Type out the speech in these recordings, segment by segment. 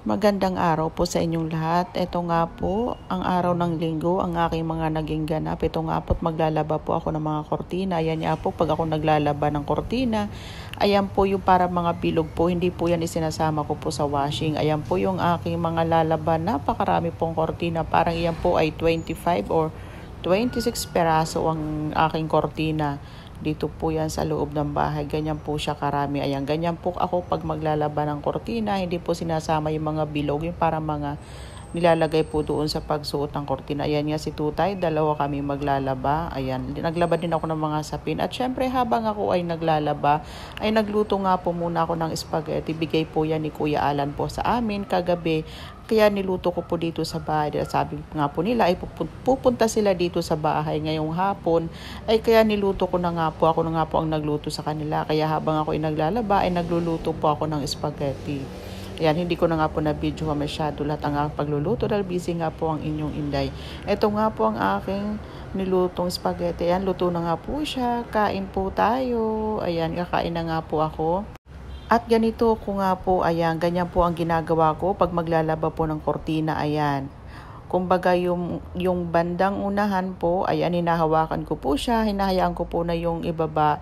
Magandang araw po sa inyong lahat. Ito nga po, ang araw ng linggo, ang aking mga naging ganap. Ito nga po, maglalaba po ako ng mga kortina. Ayan nga po, pag ako naglalaba ng kortina, ayan po yung para mga bilog po. Hindi po yan isinasama ko po sa washing. Ayan po yung aking mga lalaban. Napakarami pong kortina. Parang iyan po ay 25 or 26 peraso ang aking kortina. Dito po yan sa loob ng bahay. Ganyan po siya karami. Ayan, ganyan po ako pag maglalaba ng kortina. Hindi po sinasama yung mga bilog. Yung para mga nilalagay po doon sa pagsuot ng kortina. Ayan nga si Tutay. Dalawa kami maglalaba. Ayan, naglaba din ako ng mga sapin. At syempre habang ako ay naglalaba, ay nagluto nga po muna ako ng spaghetti. Bigay po yan ni Kuya Alan po sa amin kagabi. Kaya niluto ko po dito sa bahay. Sabi nga po nila ay pupunta sila dito sa bahay ngayong hapon. Ay kaya niluto ko na nga po. Ako na nga po ang nagluto sa kanila. Kaya habang ako ay naglalaba ay nagluluto po ako ng spaghetti. Ayan, hindi ko na nga po na-video masyado lahat ang pagluluto dahil busy nga po ang inyong inday. Ito nga po ang aking nilutong spaghetti. Ayan, luto na nga po siya. Kain po tayo. Ayan, kakain na nga po ako. At ganito ko nga po, ayan, ganyan po ang ginagawa ko pag maglalaba po ng kortina, ayan. Kumbaga yung bandang unahan po, ayan, hinahawakan ko po siya, hinahayaan ko po na yung ibaba,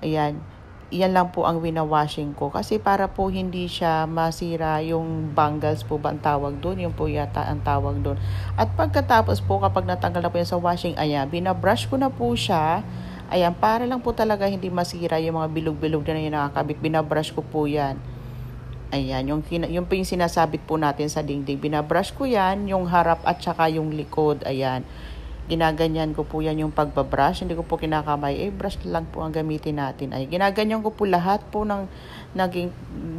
ayan. Iyan lang po ang winawashing ko kasi para po hindi siya masira yung bangles po ba ang tawag doon, yung po yata ang tawag doon. At pagkatapos po kapag natanggal na po yan sa washing, ayan, binabrush ko na po siya. Ayan, para lang po talaga hindi masira yung mga bilog-bilog na yung nakakabit. Binabrush ko po yan. Ayan, yung po yung sinasabit po natin sa dingding. Binabrush ko yan, yung harap at saka yung likod. Ayan, ginaganyan ko po yan yung pagbabrush. Hindi ko po kinakamay. Brush lang po ang gamitin natin. Ay, ginaganyan ko po lahat po ng naging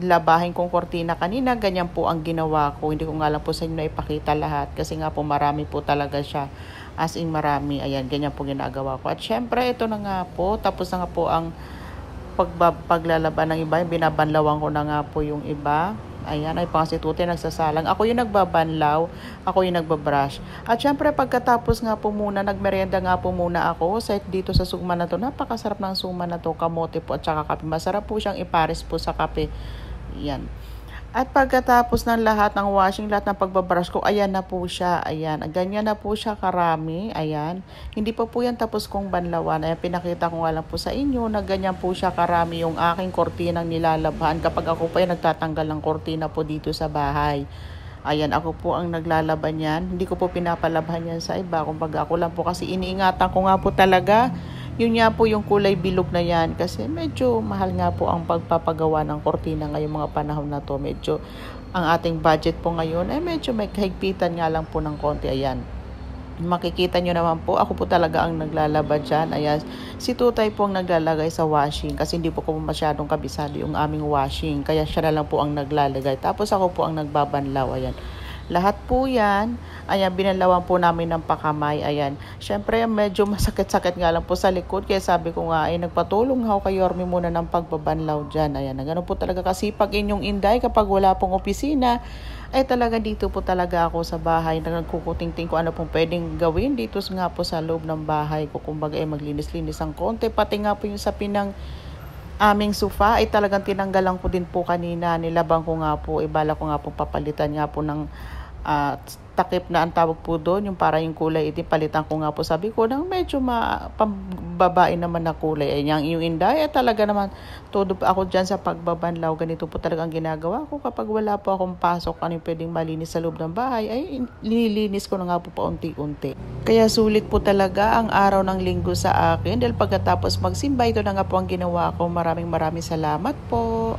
labahin kong kortina kanina. Ganyan po ang ginawa ko. Hindi ko nga lang po sa inyo na ipakita lahat. Kasi nga po marami po talaga siya. As in marami. Ayan, ganyan po ginagawa ko. At syempre, ito na nga po. Tapos na nga po ang paglalaban ng iba. Binabanlawan ko na nga po yung iba. Ayan, ay pang si Tuti nagsasalang. Ako yung nagbabanlaw, ako yung nagbabrush. At syempre, pagkatapos nga po muna, nagmerienda nga po muna ako dito sa sugma na to. Napakasarap ng sugma na to, kamote po at saka kape. Masarap po siyang ipares po sa kape. Yan. At pagkatapos ng lahat ng washing, lahat ng pagbabrush ko, ayan na po siya. Ayan, ganyan na po siya karami. Ayan, hindi pa po yan tapos kong banlawan. Ayan, pinakita ko nga lang po sa inyo na ganyan po siya karami yung aking kortinang nilalabhan kapag ako pa yung nagtatanggal ng kortina po dito sa bahay. Ayan, ako po ang naglalaban yan. Hindi ko po pinapalabhan yan sa iba. Kumbaga ako lang po kasi iniingatan ko nga po talaga. Yun nga po yung kulay bilog na yan kasi medyo mahal nga po ang pagpapagawa ng kortina ngayong mga panahon na to. Medyo ang ating budget po ngayon ay medyo may kahigpitan nga lang po ng konti. Ayan, makikita nyo naman po, ako po talaga ang naglalaba dyan. Ayan, si Tutay po ang naglalagay sa washing kasi hindi po ko masyadong kabisado yung aming washing. Kaya siya na lang po ang naglalagay. Tapos ako po ang nagbabanlaw. Ayan, lahat po yan. Ayan, binalawan po namin ng pakamay. Ayan, syempre medyo masakit-sakit nga lang po sa likod. Kaya sabi ko nga ay nagpatulong ako kay Yorme muna ng pagbabanlaw dyan. Ayan, ganoon po talaga kasi pag inyong inday kapag wala pong opisina, ay talaga dito po talaga ako sa bahay. Nagkukuting-ting ko ano pong pwedeng gawin dito nga po sa loob ng bahay ko. Kumbaga ay maglinis-linis ang konti. Pati nga po yung sa pinang aming sofa ay talagang tinanggalan ko din po kanina. Nilabang ko nga po, ibala ko nga po papalitan nga po ng takip na ang tawag po doon, yung para yung kulay itim, palitan ko nga po sabi ko ng medyo pambabae naman na kulay. Ay yung inday, talaga naman todo ako dyan sa pagbabanlaw. Ganito po talaga ang ginagawa ko kapag wala po akong pasok, ano yung pwedeng malinis sa loob ng bahay, ay nililinis ko na nga po paunti-unti. Kaya sulit po talaga ang araw ng linggo sa akin dahil pagkatapos magsimba, ito na nga po ang ginawa ko. Maraming salamat po.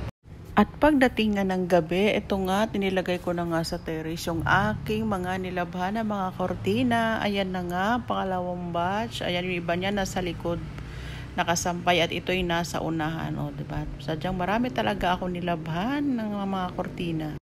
At pagdating nga ng gabi, ito nga, tinilagay ko na nga sa terrace yung aking mga nilabhan na mga kortina. Ayan na nga, pangalawang batch. Ayan, yung iba niya nasa likod, nakasampay at ito'y nasa unahan. O, diba? Sadyang marami talaga ako nilabhan ng mga kortina.